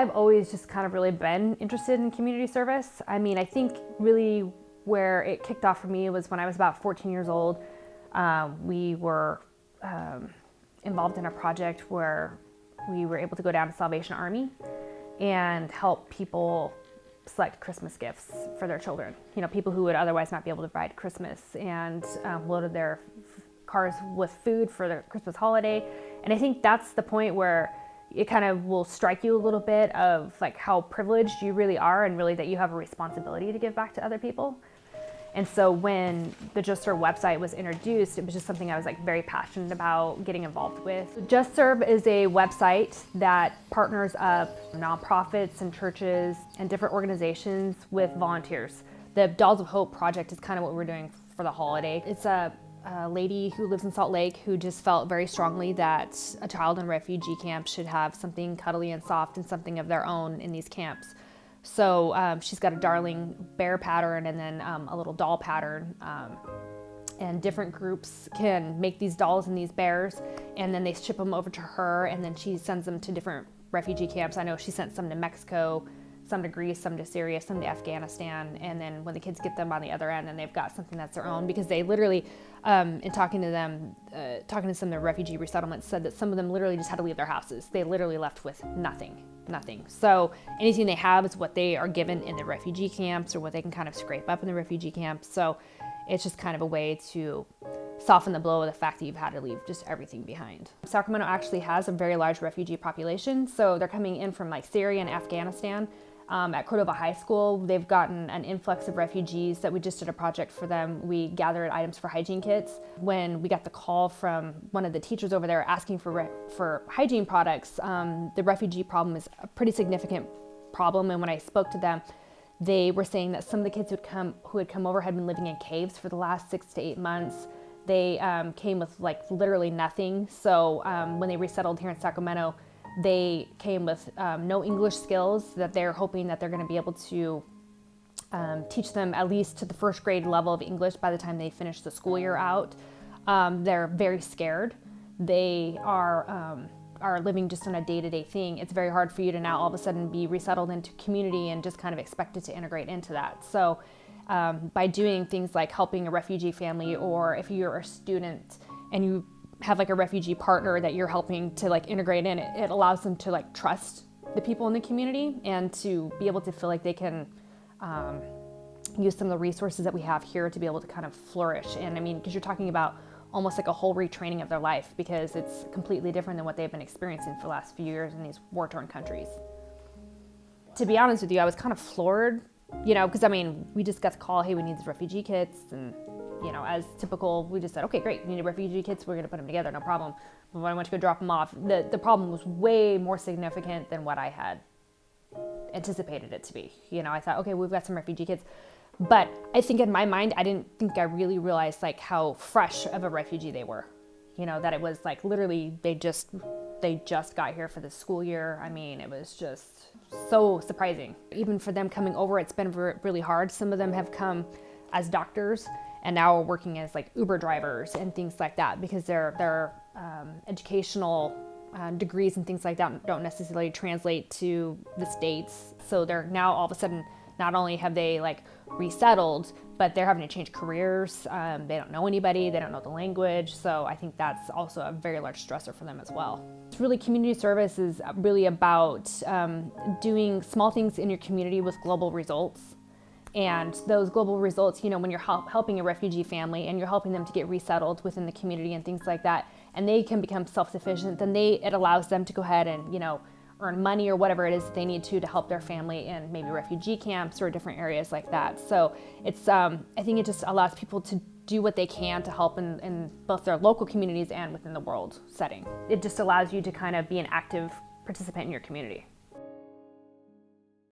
I've always just kind of really been interested in community service. I mean, I think really where it kicked off for me was when I was about 14 years old. We were involved in a project where we were able to go down to Salvation Army and help people select Christmas gifts for their children. You know, people who would otherwise not be able to provide Christmas, and loaded their cars with food for the Christmas holiday. And I think that's the point where it kind of will strike you a little bit of like how privileged you really are, and really that you have a responsibility to give back to other people. And so when the Just Serve website was introduced, it was just something I was like very passionate about getting involved with. Just Serve is a website that partners up nonprofits and churches and different organizations with volunteers. The Dolls of Hope project is kind of what we're doing for the holiday. It's a lady who lives in Salt Lake who just felt very strongly that a child in refugee camp should have something cuddly and soft and something of their own in these camps. So she's got a darling bear pattern and then a little doll pattern. And different groups can make these dolls and these bears, and then they ship them over to her, and then she sends them to different refugee camps. I know she sent some to Mexico, some to Greece, some to Syria, some to Afghanistan. And then when the kids get them on the other end, then they've got something that's their own, because they literally, in talking to them, talking to some of the refugee resettlements, said that some of them literally just had to leave their houses. They literally left with nothing. So anything they have is what they are given in the refugee camps, or what they can kind of scrape up in the refugee camps. So it's just kind of a way to soften the blow of the fact that you've had to leave just everything behind. Sacramento actually has a very large refugee population. So they're coming in from like Syria and Afghanistan. At Cordova High School, they've gotten an influx of refugees that we just did a project for them. We gathered items for hygiene kits. When we got the call from one of the teachers over there asking for hygiene products, the refugee problem is a pretty significant problem. And when I spoke to them, they were saying that some of the kids who had come over had been living in caves for the last 6 to 8 months. They came with like literally nothing. So when they resettled here in Sacramento, they came with no English skills, that they're hoping that they're going to be able to teach them at least to the first grade level of English by the time they finish the school year out. They're very scared. They are living just on a day-to-day thing. It's very hard for you to now all of a sudden be resettled into community and just kind of expected to integrate into that. So by doing things like helping a refugee family, or if you're a student and you have like a refugee partner that you're helping to like integrate in, it allows them to like trust the people in the community and to be able to feel like they can use some of the resources that we have here to be able to kind of flourish. And I mean, because you're talking about almost like a whole retraining of their life, because it's completely different than what they've been experiencing for the last few years in these war-torn countries. To be honest with you, I was kind of floored, you know, because I mean, we just got the call, hey, we need these refugee kits, and you know, as typical, we just said, okay, great, you need refugee kits, we're gonna put them together, no problem. But when I went to go drop them off, the problem was way more significant than what I had anticipated it to be. You know, I thought, okay, we've got some refugee kits. But I think in my mind, I didn't think I really realized like how fresh of a refugee they were. You know, that it was like literally they just got here for the school year. I mean, it was just so surprising. Even for them coming over, it's been really hard. Some of them have come as doctors and now are working as like Uber drivers and things like that, because their educational degrees and things like that don't necessarily translate to the States. So they're now all of a sudden, not only have they like resettled, but they're having to change careers. They don't know anybody, they don't know the language. So I think that's also a very large stressor for them as well. It's really, community service is really about doing small things in your community with global results. And those global results, you know, when you're helping a refugee family and you're helping them to get resettled within the community and things like that, and they can become self-sufficient, then it allows them to go ahead and, you know, earn money or whatever it is that they need to help their family in maybe refugee camps or different areas like that. So it's, I think it just allows people to do what they can to help in both their local communities and within the world setting. It just allows you to kind of be an active participant in your community.